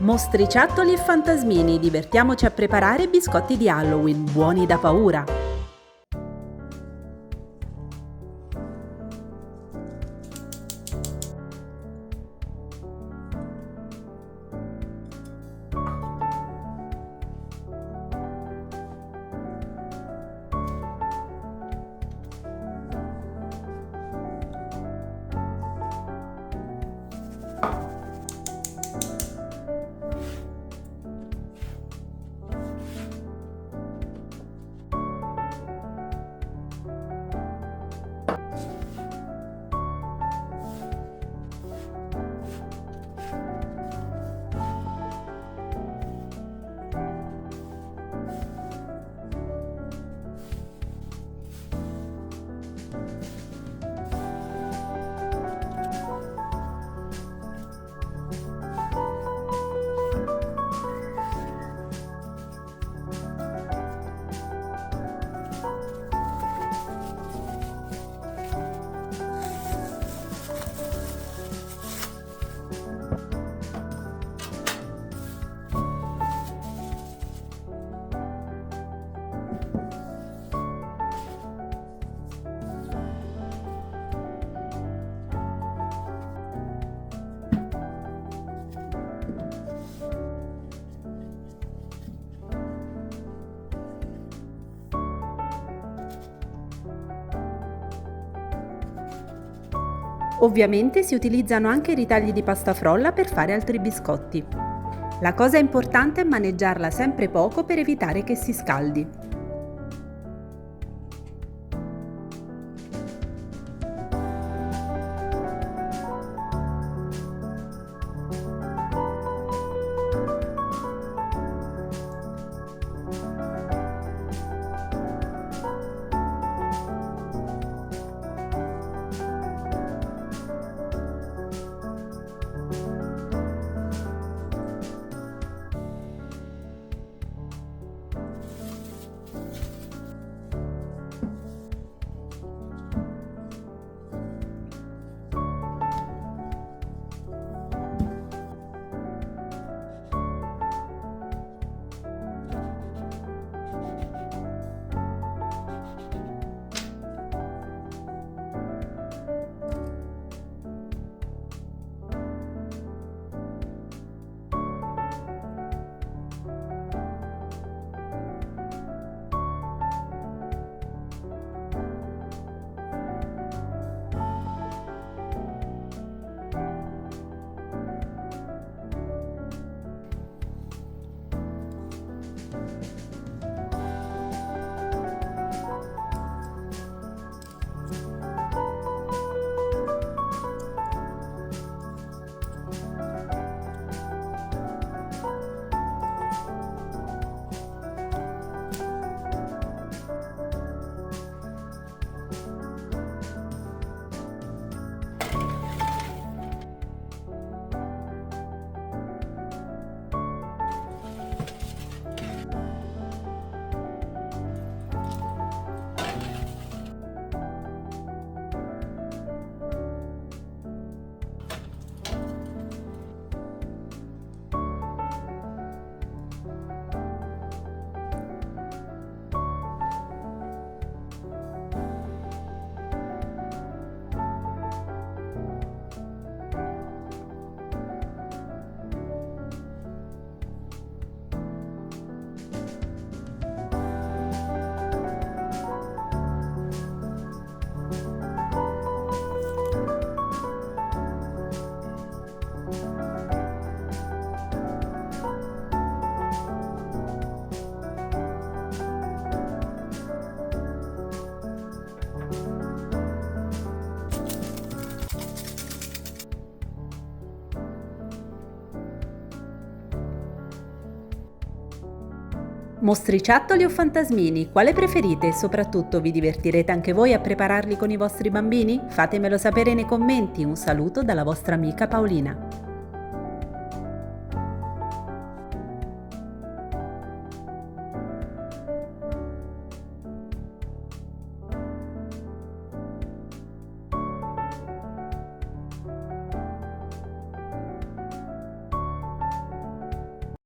Mostriciattoli e fantasmini, divertiamoci a preparare biscotti di Halloween, buoni da paura! Ovviamente si utilizzano anche i ritagli di pasta frolla per fare altri biscotti. La cosa importante è maneggiarla sempre poco per evitare che si scaldi. Mostriciattoli o fantasmini, quale preferite e soprattutto vi divertirete anche voi a prepararli con i vostri bambini? Fatemelo sapere nei commenti, un saluto dalla vostra amica Paolina.